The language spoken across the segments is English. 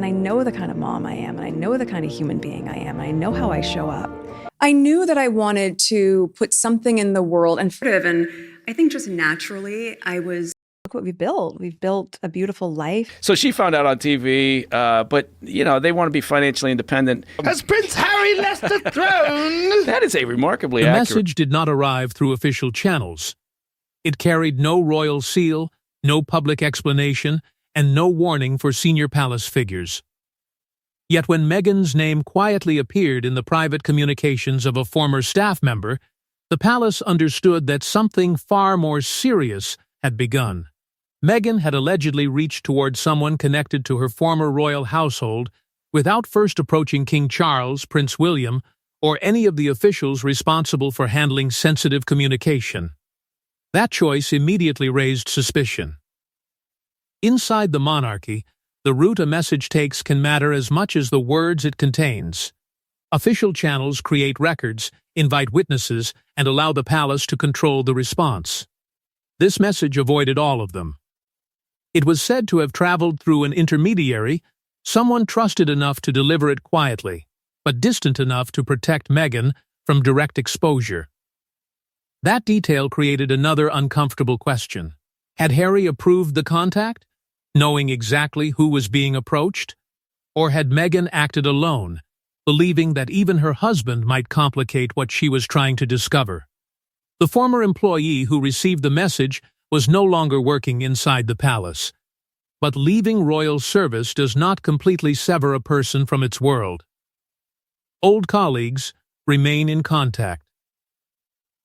and I know the kind of mom I am, and I know the kind of human being I am, and I know how I show up. I knew that I wanted to put something in the world and I think just naturally look what we built. We've built a beautiful life. So she found out on TV, but, they want to be financially independent. Has Prince Harry left the throne? That is a remarkably The accurate... message did not arrive through official channels. It carried no royal seal, no public explanation, and no warning for senior palace figures. Yet when Meghan's name quietly appeared in the private communications of a former staff member, the palace understood that something far more serious had begun. Meghan had allegedly reached toward someone connected to her former royal household without first approaching King Charles, Prince William, or any of the officials responsible for handling sensitive communication. That choice immediately raised suspicion. Inside the monarchy, the route a message takes can matter as much as the words it contains. Official channels create records, invite witnesses, and allow the palace to control the response. This message avoided all of them. It was said to have traveled through an intermediary, someone trusted enough to deliver it quietly, but distant enough to protect Meghan from direct exposure. That detail created another uncomfortable question. Had Harry approved the contact, knowing exactly who was being approached? Or had Meghan acted alone, believing that even her husband might complicate what she was trying to discover? The former employee who received the message was no longer working inside the palace. But leaving royal service does not completely sever a person from its world. Old colleagues remain in contact.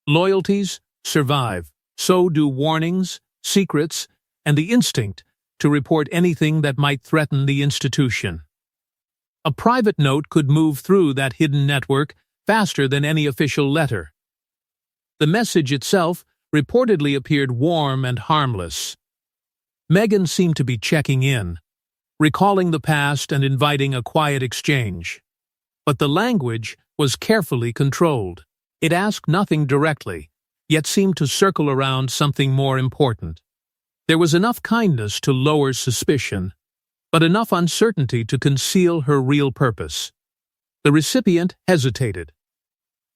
Loyalties survive, so do warnings, secrets, and the instinct to report anything that might threaten the institution. A private note could move through that hidden network faster than any official letter. The message itself reportedly appeared warm and harmless. Meghan seemed to be checking in, recalling the past and inviting a quiet exchange. But the language was carefully controlled. It asked nothing directly, yet seemed to circle around something more important. There was enough kindness to lower suspicion, but enough uncertainty to conceal her real purpose. The recipient hesitated.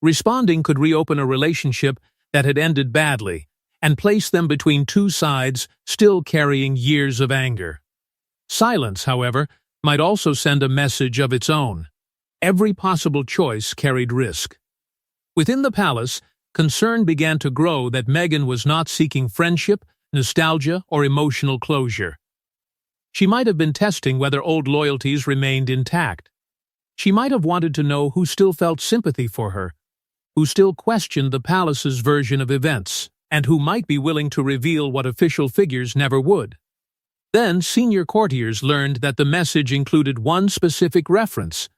Responding could reopen a relationship that had ended badly and place them between two sides still carrying years of anger. Silence, however, might also send a message of its own. Every possible choice carried risk. Within the palace, concern began to grow that Meghan was not seeking friendship, nostalgia, or emotional closure. She might have been testing whether old loyalties remained intact. She might have wanted to know who still felt sympathy for her, who still questioned the palace's version of events, and who might be willing to reveal what official figures never would. Then senior courtiers learned that the message included one specific reference,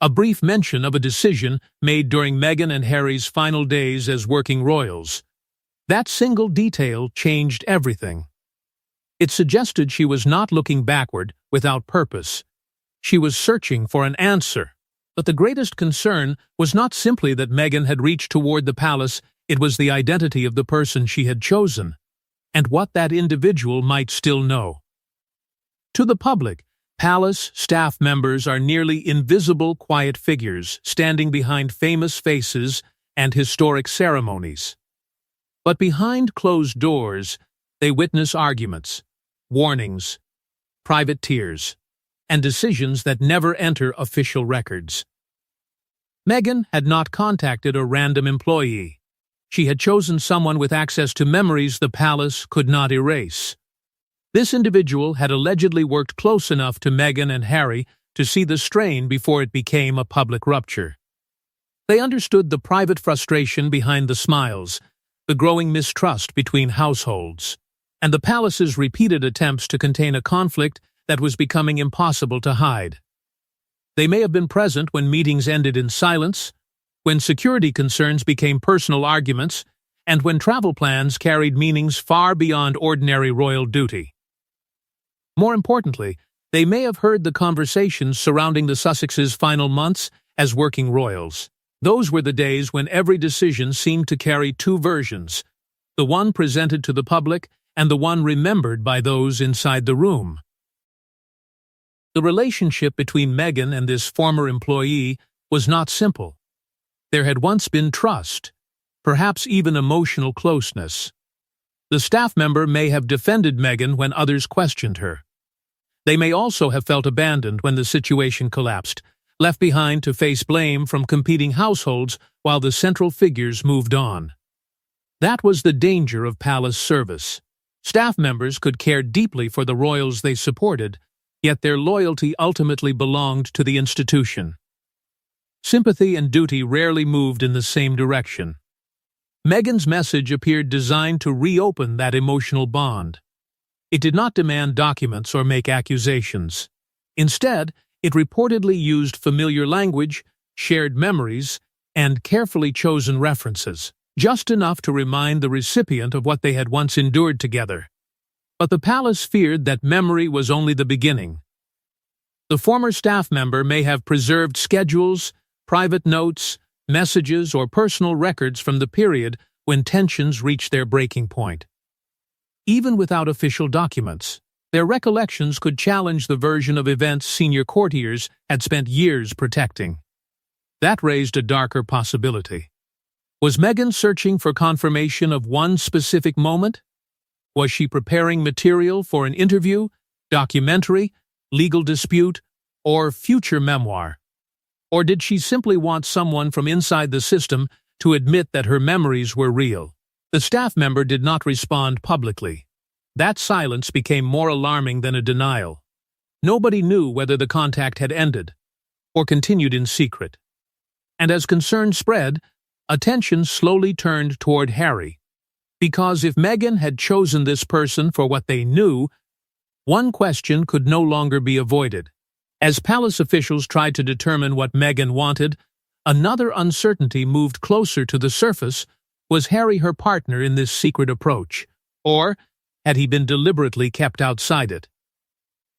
a brief mention of a decision made during Meghan and Harry's final days as working royals. That single detail changed everything. It suggested she was not looking backward without purpose. She was searching for an answer. But the greatest concern was not simply that Meghan had reached toward the palace, it was the identity of the person she had chosen, and what that individual might still know. To the public, palace staff members are nearly invisible, quiet figures standing behind famous faces and historic ceremonies. But behind closed doors, they witness arguments, warnings, private tears, and decisions that never enter official records. Meghan had not contacted a random employee. She had chosen someone with access to memories the palace could not erase. This individual had allegedly worked close enough to Meghan and Harry to see the strain before it became a public rupture. They understood the private frustration behind the smiles, the growing mistrust between households, and the palace's repeated attempts to contain a conflict that was becoming impossible to hide. They may have been present when meetings ended in silence, when security concerns became personal arguments, and when travel plans carried meanings far beyond ordinary royal duty. More importantly, they may have heard the conversations surrounding the Sussexes' final months as working royals. Those were the days when every decision seemed to carry two versions, the one presented to the public and the one remembered by those inside the room. The relationship between Meghan and this former employee was not simple. There had once been trust, perhaps even emotional closeness. The staff member may have defended Meghan when others questioned her. They may also have felt abandoned when the situation collapsed, left behind to face blame from competing households while the central figures moved on. That was the danger of palace service. Staff members could care deeply for the royals they supported, yet their loyalty ultimately belonged to the institution. Sympathy and duty rarely moved in the same direction. Meghan's message appeared designed to reopen that emotional bond. It did not demand documents or make accusations. Instead, it reportedly used familiar language, shared memories, and carefully chosen references, just enough to remind the recipient of what they had once endured together. But the palace feared that memory was only the beginning. The former staff member may have preserved schedules, private notes, messages, or personal records from the period when tensions reached their breaking point. Even without official documents, their recollections could challenge the version of events senior courtiers had spent years protecting. That raised a darker possibility. Was Meghan searching for confirmation of one specific moment? Was she preparing material for an interview, documentary, legal dispute, or future memoir? Or did she simply want someone from inside the system to admit that her memories were real? The staff member did not respond publicly. That silence became more alarming than a denial. Nobody knew whether the contact had ended or continued in secret. And as concern spread, attention slowly turned toward Harry. Because if Meghan had chosen this person for what they knew, one question could no longer be avoided. As palace officials tried to determine what Meghan wanted, another uncertainty moved closer to the surface. Was Harry her partner in this secret approach? Or had he been deliberately kept outside it?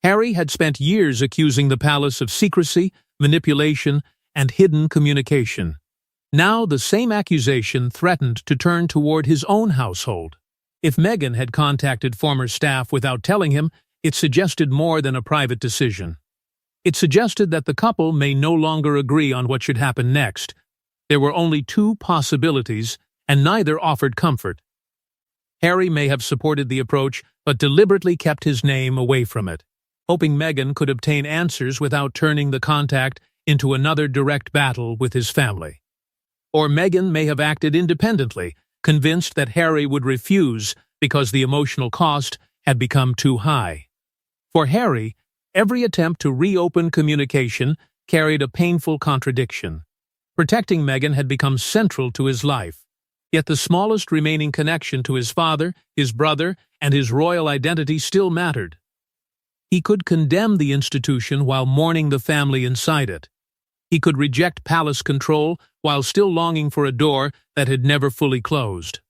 Harry had spent years accusing the palace of secrecy, manipulation, and hidden communication. Now the same accusation threatened to turn toward his own household. If Meghan had contacted former staff without telling him, it suggested more than a private decision. It suggested that the couple may no longer agree on what should happen next. There were only two possibilities, and neither offered comfort. Harry may have supported the approach, but deliberately kept his name away from it, hoping Meghan could obtain answers without turning the contact into another direct battle with his family. Or Meghan may have acted independently, convinced that Harry would refuse because the emotional cost had become too high. For Harry, every attempt to reopen communication carried a painful contradiction. Protecting Meghan had become central to his life, yet the smallest remaining connection to his father, his brother, and his royal identity still mattered. He could condemn the institution while mourning the family inside it. He could reject palace control while still longing for a door that had never fully closed.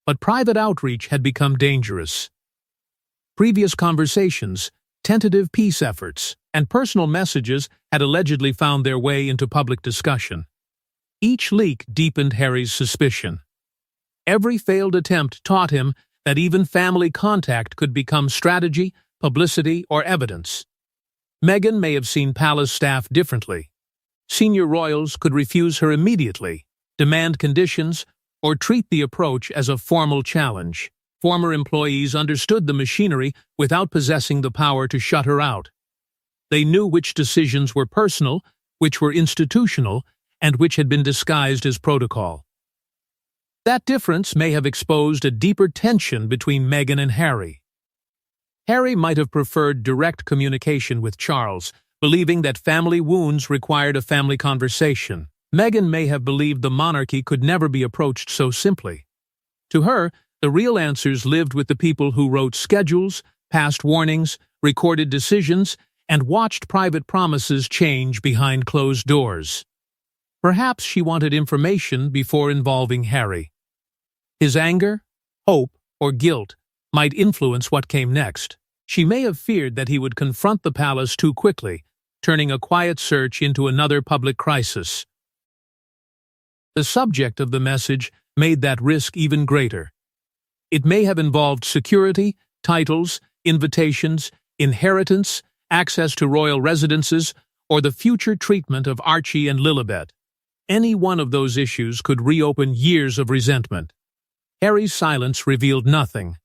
But private outreach had become dangerous. Previous conversations, tentative peace efforts, and personal messages had allegedly found their way into public discussion. Each leak deepened Harry's suspicion. Every failed attempt taught him that even family contact could become strategy, publicity, or evidence. Meghan may have seen palace staff differently. Senior royals could refuse her immediately, demand conditions, or treat the approach as a formal challenge. Former employees understood the machinery without possessing the power to shut her out. They knew which decisions were personal, which were institutional, and which had been disguised as protocol. That difference may have exposed a deeper tension between Meghan and Harry. Harry might have preferred direct communication with Charles, believing that family wounds required a family conversation. Meghan may have believed the monarchy could never be approached so simply. To her, the real answers lived with the people who wrote schedules, passed warnings, recorded decisions, and watched private promises change behind closed doors. Perhaps she wanted information before involving Harry. His anger, hope, or guilt might influence what came next. She may have feared that he would confront the palace too quickly, turning a quiet search into another public crisis. The subject of the message made that risk even greater. It may have involved security, titles, invitations, inheritance, access to royal residences, or the future treatment of Archie and Lilibet. Any one of those issues could reopen years of resentment. Harry's silence revealed nothing.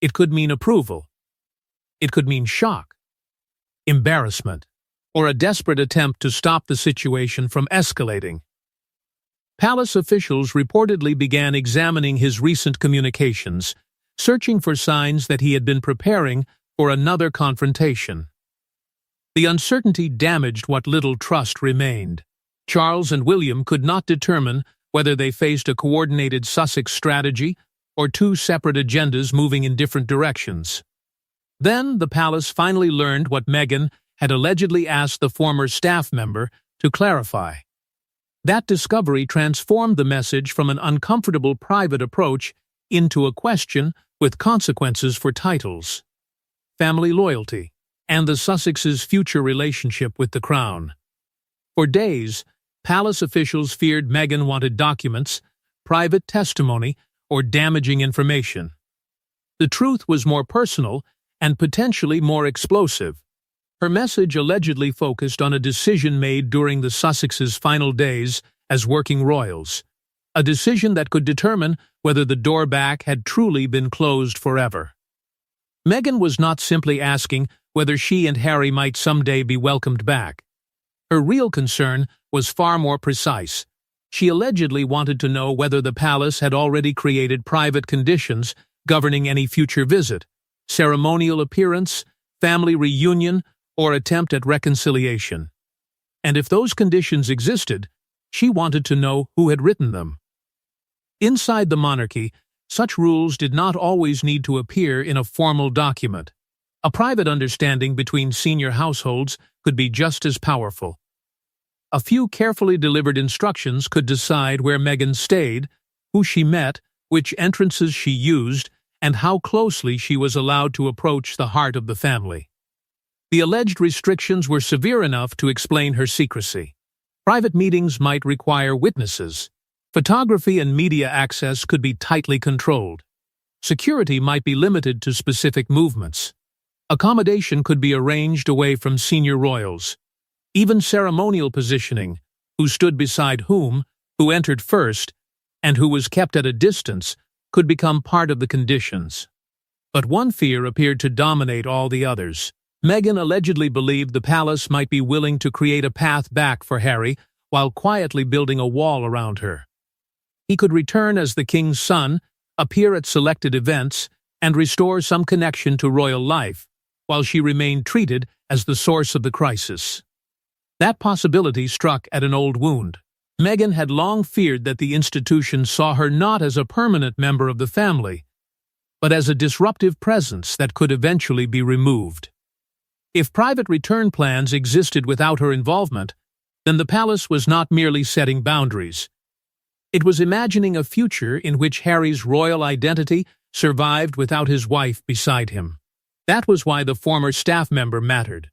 It could mean approval. It could mean shock, embarrassment, or a desperate attempt to stop the situation from escalating. Palace officials reportedly began examining his recent communications, searching for signs that he had been preparing for another confrontation. The uncertainty damaged what little trust remained. Charles and William could not determine whether they faced a coordinated Sussex strategy or two separate agendas moving in different directions. Then the palace finally learned what Meghan had allegedly asked the former staff member to clarify. That discovery transformed the message from an uncomfortable private approach into a question with consequences for titles, family loyalty, and the Sussexes' future relationship with the crown. For days, palace officials feared Meghan wanted documents, private testimony, or damaging information. The truth was more personal and potentially more explosive. Her message allegedly focused on a decision made during the Sussexes' final days as working royals, a decision that could determine whether the door back had truly been closed forever. Meghan was not simply asking whether she and Harry might someday be welcomed back. Her real concern was far more precise. She allegedly wanted to know whether the palace had already created private conditions governing any future visit, ceremonial appearance, family reunion, or attempt at reconciliation. And if those conditions existed, she wanted to know who had written them. Inside the monarchy, such rules did not always need to appear in a formal document. A private understanding between senior households could be just as powerful. A few carefully delivered instructions could decide where Meghan stayed, who she met, which entrances she used, and how closely she was allowed to approach the heart of the family. The alleged restrictions were severe enough to explain her secrecy. Private meetings might require witnesses. Photography and media access could be tightly controlled. Security might be limited to specific movements. Accommodation could be arranged away from senior royals. Even ceremonial positioning, who stood beside whom, who entered first, and who was kept at a distance, could become part of the conditions. But one fear appeared to dominate all the others. Meghan allegedly believed the palace might be willing to create a path back for Harry while quietly building a wall around her. He could return as the king's son, appear at selected events, and restore some connection to royal life, while she remained treated as the source of the crisis. That possibility struck at an old wound. Meghan had long feared that the institution saw her not as a permanent member of the family, but as a disruptive presence that could eventually be removed. If private return plans existed without her involvement, then the palace was not merely setting boundaries. It was imagining a future in which Harry's royal identity survived without his wife beside him. That was why the former staff member mattered.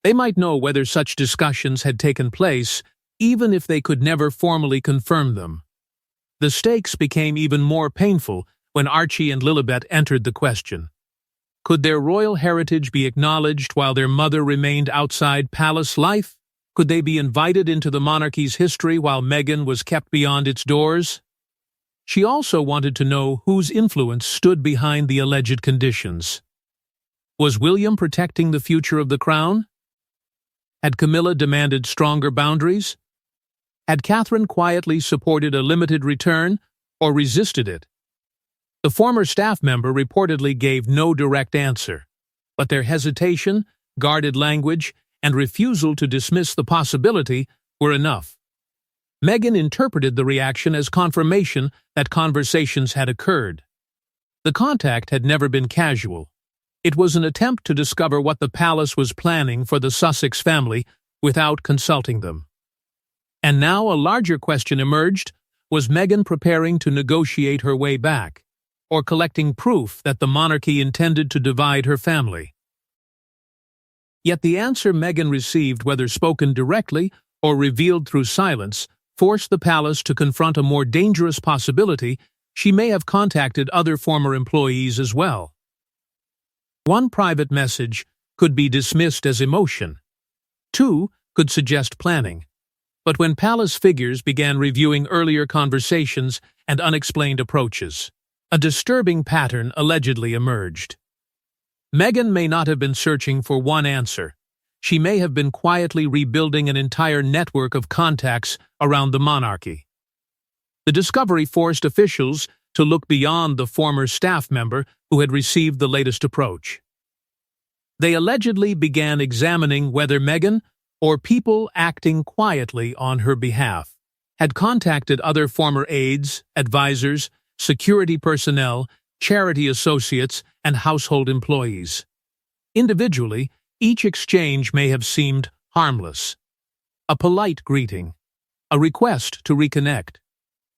They might know whether such discussions had taken place, even if they could never formally confirm them. The stakes became even more painful when Archie and Lilibet entered the question. Could their royal heritage be acknowledged while their mother remained outside palace life? Could they be invited into the monarchy's history while Meghan was kept beyond its doors? She also wanted to know whose influence stood behind the alleged conditions. Was William protecting the future of the crown? Had Camilla demanded stronger boundaries? Had Catherine quietly supported a limited return, or resisted it? The former staff member reportedly gave no direct answer, but their hesitation, guarded language, and refusal to dismiss the possibility were enough. Meghan interpreted the reaction as confirmation that conversations had occurred. The contact had never been casual. It was an attempt to discover what the palace was planning for the Sussex family without consulting them. And now a larger question emerged: was Meghan preparing to negotiate her way back, or collecting proof that the monarchy intended to divide her family? Yet the answer Meghan received, whether spoken directly or revealed through silence, forced the palace to confront a more dangerous possibility: she may have contacted other former employees as well. One private message could be dismissed as emotion. 2 could suggest planning. But when palace figures began reviewing earlier conversations and unexplained approaches, a disturbing pattern allegedly emerged. Meghan may not have been searching for one answer. She may have been quietly rebuilding an entire network of contacts around the monarchy. The discovery forced officials to look beyond the former staff member who had received the latest approach. They allegedly began examining whether Meghan, or people acting quietly on her behalf, had contacted other former aides, advisors, security personnel, charity associates, and household employees. Individually, each exchange may have seemed harmless. A polite greeting, a request to reconnect,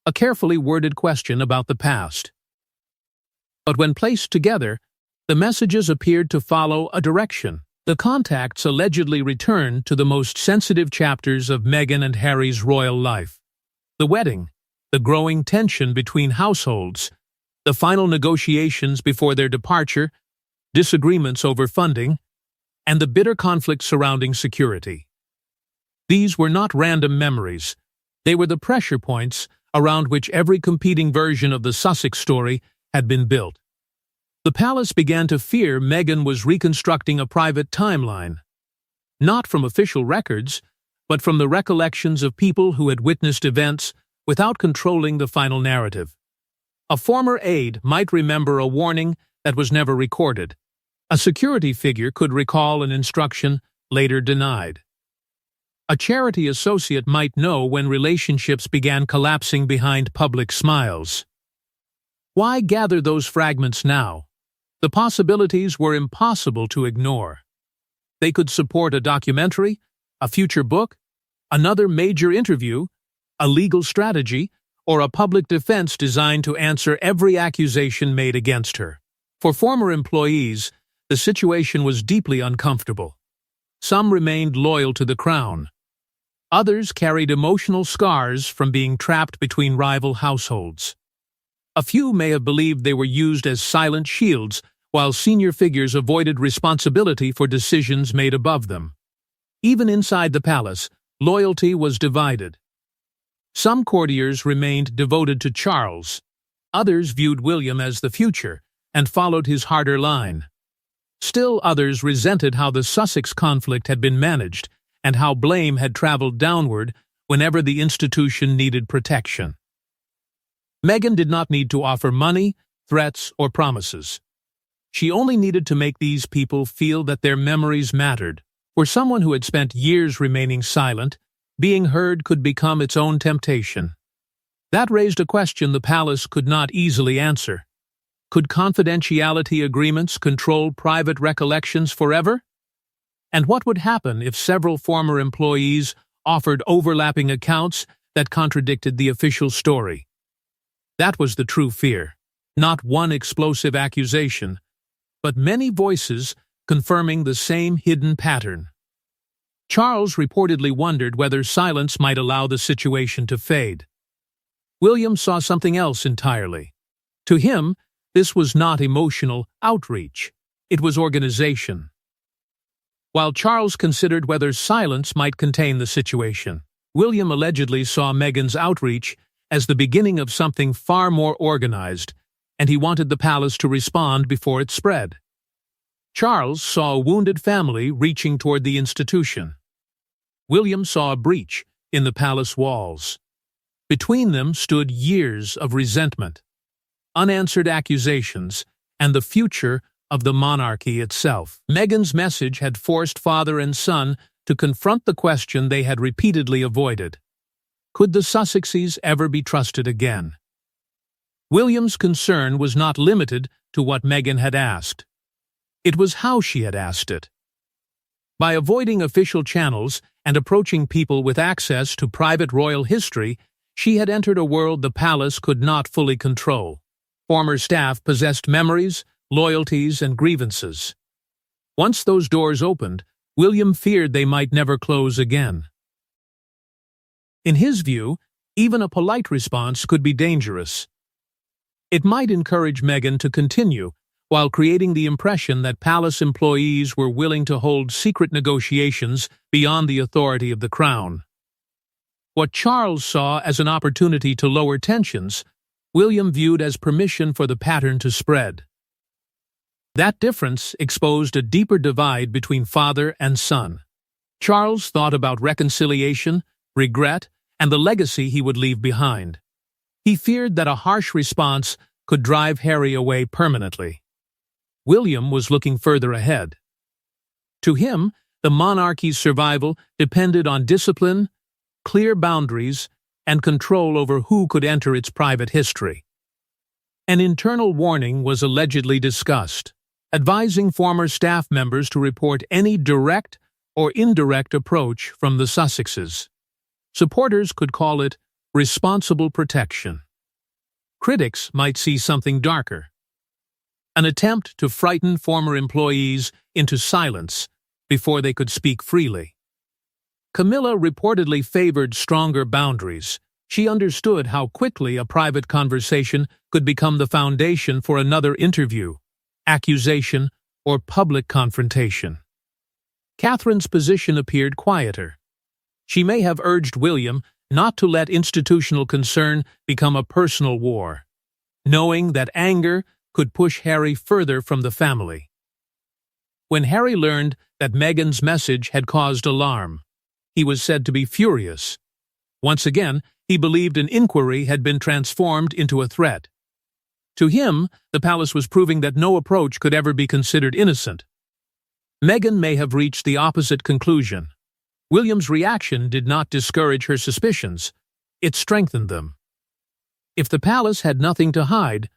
a carefully worded question about the past. But when placed together, the messages appeared to follow a direction. The contacts allegedly returned to the most sensitive chapters of Meghan and Harry's royal life. The wedding, the growing tension between households, the final negotiations before their departure, disagreements over funding, and the bitter conflict surrounding security. These were not random memories. They were the pressure points around which every competing version of the Sussex story had been built. The palace began to fear Meghan was reconstructing a private timeline, not from official records, but from the recollections of people who had witnessed events without controlling the final narrative. A former aide might remember a warning that was never recorded. A security figure could recall an instruction later denied. A charity associate might know when relationships began collapsing behind public smiles. Why gather those fragments now? The possibilities were impossible to ignore. They could support a documentary, a future book, another major interview, a legal strategy, or a public defense designed to answer every accusation made against her. For former employees, the situation was deeply uncomfortable. Some remained loyal to the crown. Others carried emotional scars from being trapped between rival households. A few may have believed they were used as silent shields, while senior figures avoided responsibility for decisions made above them. Even inside the palace, loyalty was divided. Some courtiers remained devoted to Charles. Others viewed William as the future and followed his harder line. Still others resented how the Sussex conflict had been managed and how blame had traveled downward whenever the institution needed protection. Meghan did not need to offer money, threats, or promises. She only needed to make these people feel that their memories mattered. For someone who had spent years remaining silent, being heard could become its own temptation. That raised a question the palace could not easily answer. Could confidentiality agreements control private recollections forever? And what would happen if several former employees offered overlapping accounts that contradicted the official story? That was the true fear. Not one explosive accusation, but many voices confirming the same hidden pattern. Charles reportedly wondered whether silence might allow the situation to fade. William saw something else entirely. To him, this was not emotional outreach. It was organization. While Charles considered whether silence might contain the situation, William allegedly saw Meghan's outreach as the beginning of something far more organized, and he wanted the palace to respond before it spread. Charles saw a wounded family reaching toward the institution. William saw a breach in the palace walls. Between them stood years of resentment, unanswered accusations, and the future of the monarchy itself. Meghan's message had forced father and son to confront the question they had repeatedly avoided. Could the Sussexes ever be trusted again? William's concern was not limited to what Meghan had asked. It was how she had asked it. By avoiding official channels and approaching people with access to private royal history, she had entered a world the palace could not fully control. Former staff possessed memories, loyalties, and grievances. Once those doors opened, William feared they might never close again. In his view, even a polite response could be dangerous. It might encourage Meghan to continue, while creating the impression that palace employees were willing to hold secret negotiations beyond the authority of the crown. What Charles saw as an opportunity to lower tensions, William viewed as permission for the pattern to spread. That difference exposed a deeper divide between father and son. Charles thought about reconciliation, regret, and the legacy he would leave behind. He feared that a harsh response could drive Harry away permanently. William was looking further ahead. To him, the monarchy's survival depended on discipline, clear boundaries, and control over who could enter its private history. An internal warning was allegedly discussed, advising former staff members to report any direct or indirect approach from the Sussexes. Supporters could call it responsible protection. Critics might see something darker. An attempt to frighten former employees into silence before they could speak freely. Camilla reportedly favored stronger boundaries. She understood how quickly a private conversation could become the foundation for another interview, accusation, or public confrontation. Catherine's position appeared quieter. She may have urged William not to let institutional concern become a personal war, knowing that anger could push Harry further from the family. When Harry learned that Meghan's message had caused alarm, he was said to be furious. Once again, he believed an inquiry had been transformed into a threat. To him, the palace was proving that no approach could ever be considered innocent. Meghan may have reached the opposite conclusion. William's reaction did not discourage her suspicions. It strengthened them. If the palace had nothing to hide,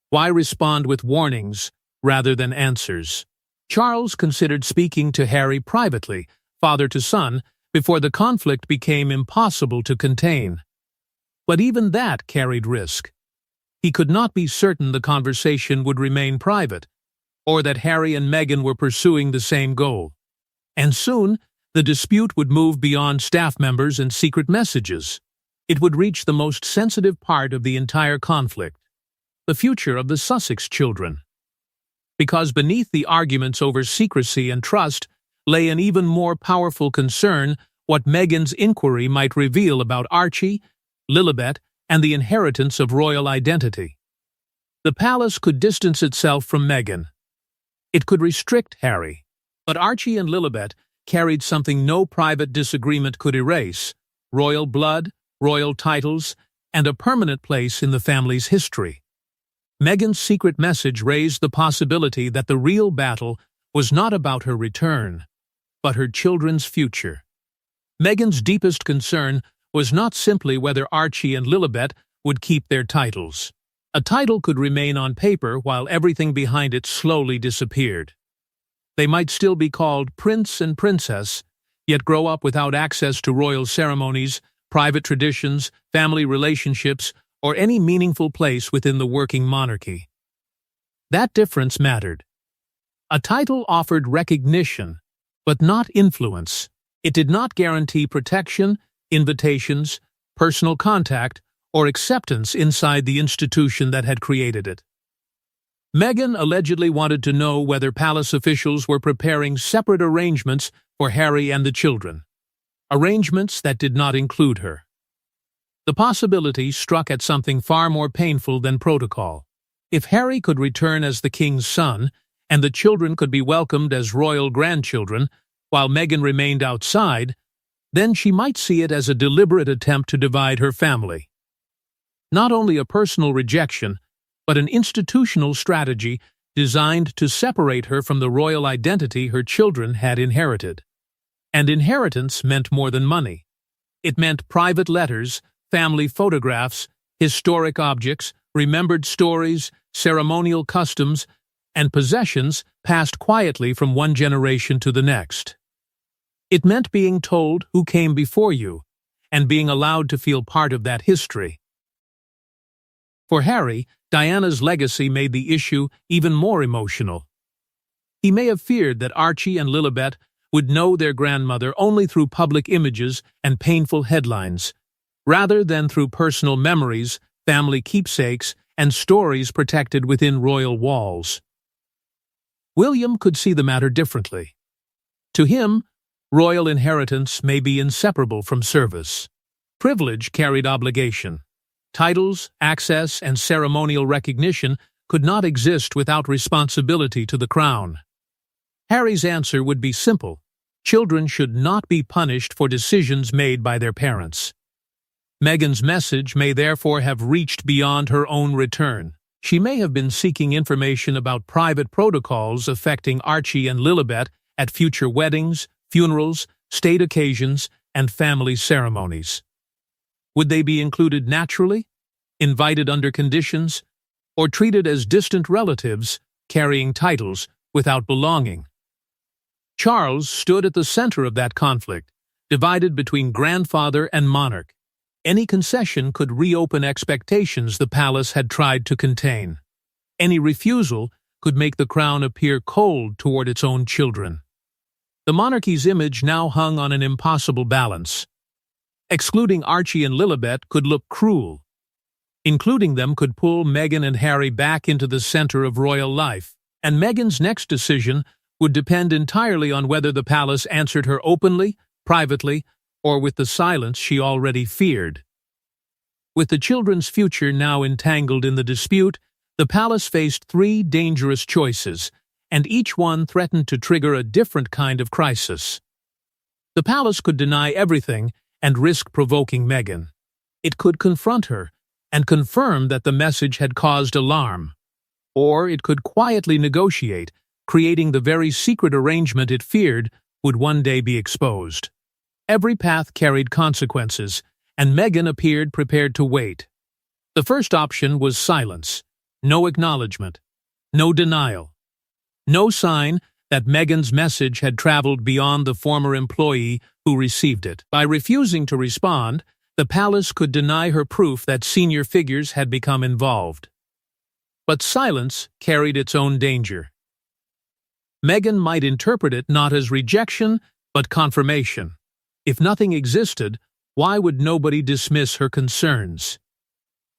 why respond with warnings rather than answers? Charles considered speaking to Harry privately, father to son, before the conflict became impossible to contain. But even that carried risk. He could not be certain the conversation would remain private, or that Harry and Meghan were pursuing the same goal. And soon, the dispute would move beyond staff members and secret messages. It would reach the most sensitive part of the entire conflict, the future of the Sussex children. Because beneath the arguments over secrecy and trust lay an even more powerful concern what Meghan's inquiry might reveal about Archie, Lilibet, and the inheritance of royal identity. The palace could distance itself from Meghan. It could restrict Harry, but Archie and Lilibet carried something no private disagreement could erase: royal blood, royal titles, and a permanent place in the family's history. Meghan's secret message raised the possibility that the real battle was not about her return, but her children's future. Meghan's deepest concern was not simply whether Archie and Lilibet would keep their titles. A title could remain on paper while everything behind it slowly disappeared. They might still be called prince and princess, yet grow up without access to royal ceremonies, private traditions, family relationships, or any meaningful place within the working monarchy. That difference mattered. A title offered recognition, but not influence. It did not guarantee protection, invitations, personal contact, or acceptance inside the institution that had created it. Meghan allegedly wanted to know whether palace officials were preparing separate arrangements for Harry and the children, arrangements that did not include her. The possibility struck at something far more painful than protocol. If Harry could return as the king's son, and the children could be welcomed as royal grandchildren, while Meghan remained outside, then she might see it as a deliberate attempt to divide her family. Not only a personal rejection, but an institutional strategy designed to separate her from the royal identity her children had inherited. And inheritance meant more than money. It meant private letters, family photographs, historic objects, remembered stories, ceremonial customs, and possessions passed quietly from one generation to the next. It meant being told who came before you, and being allowed to feel part of that history. For Harry, Diana's legacy made the issue even more emotional. He may have feared that Archie and Lilibet would know their grandmother only through public images and painful headlines, rather than through personal memories, family keepsakes, and stories protected within royal walls. William could see the matter differently. To him, royal inheritance may be inseparable from service. Privilege carried obligation. Titles, access, and ceremonial recognition could not exist without responsibility to the crown. Harry's answer would be simple. Children should not be punished for decisions made by their parents. Meghan's message may therefore have reached beyond her own return. She may have been seeking information about private protocols affecting Archie and Lilibet at future weddings, funerals, state occasions, and family ceremonies. Would they be included naturally, invited under conditions, or treated as distant relatives carrying titles without belonging? Charles stood at the center of that conflict, divided between grandfather and monarch. Any concession could reopen expectations the palace had tried to contain. Any refusal could make the crown appear cold toward its own children. The monarchy's image now hung on an impossible balance. Excluding Archie and Lilibet could look cruel. Including them could pull Meghan and Harry back into the center of royal life, and Meghan's next decision would depend entirely on whether the palace answered her openly, privately, or with the silence she already feared. With the children's future now entangled in the dispute, the palace faced three dangerous choices, and each one threatened to trigger a different kind of crisis. The palace could deny everything and risk provoking Meghan. It could confront her and confirm that the message had caused alarm. Or it could quietly negotiate, creating the very secret arrangement it feared would one day be exposed. Every path carried consequences, and Meghan appeared prepared to wait. The first option was silence, no acknowledgement, no denial, no sign that Meghan's message had traveled beyond the former employee who received it. By refusing to respond, the palace could deny her proof that senior figures had become involved. But silence carried its own danger. Meghan might interpret it not as rejection, but confirmation. If nothing existed, why would nobody dismiss her concerns?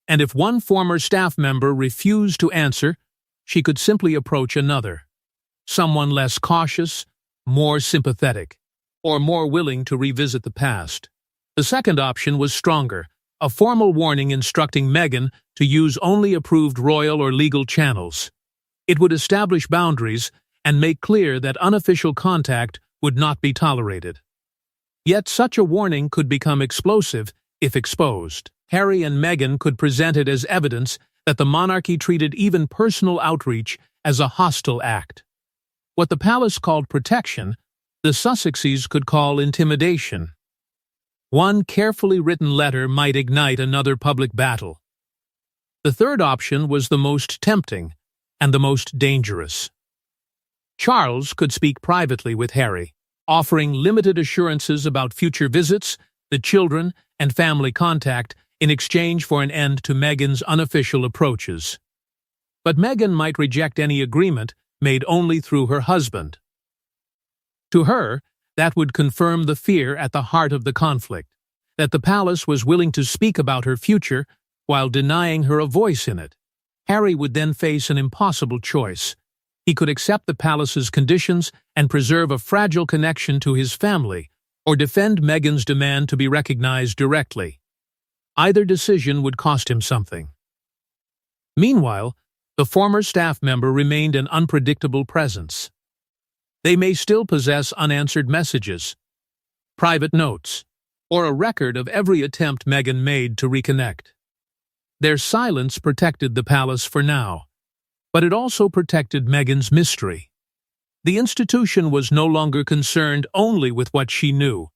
And if one former staff member refused to answer, she could simply approach another, someone less cautious, more sympathetic, or more willing to revisit the past. The second option was stronger, a formal warning instructing Meghan to use only approved royal or legal channels. It would establish boundaries and make clear that unofficial contact would not be tolerated. Yet such a warning could become explosive if exposed. Harry and Meghan could present it as evidence that the monarchy treated even personal outreach as a hostile act. What the palace called protection, the Sussexes could call intimidation. One carefully written letter might ignite another public battle. The third option was the most tempting and the most dangerous. Charles could speak privately with Harry, offering limited assurances about future visits, the children, and family contact in exchange for an end to Meghan's unofficial approaches. But Meghan might reject any agreement made only through her husband. To her, that would confirm the fear at the heart of the conflict, that the palace was willing to speak about her future while denying her a voice in it. Harry would then face an impossible choice. He could accept the palace's conditions and preserve a fragile connection to his family, or defend Meghan's demand to be recognized directly. Either decision would cost him something. Meanwhile, the former staff member remained an unpredictable presence. They may still possess unanswered messages, private notes, or a record of every attempt Meghan made to reconnect. Their silence protected the palace for now, but it also protected Meghan's mystery. The institution was no longer concerned only with what she knew.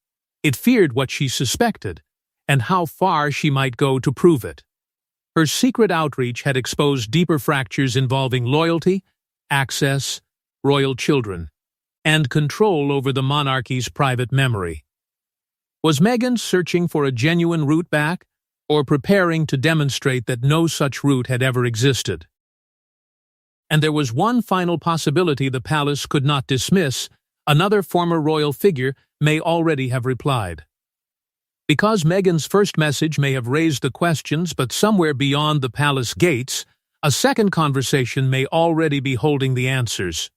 It feared what she suspected, and how far she might go to prove it. Her secret outreach had exposed deeper fractures involving loyalty, access, royal children, and control over the monarchy's private memory. Was Meghan searching for a genuine route back, or preparing to demonstrate that no such route had ever existed? And there was one final possibility the palace could not dismiss. Another former royal figure may already have replied. Because Meghan's first message may have raised the questions, but somewhere beyond the palace gates, a second conversation may already be holding the answers.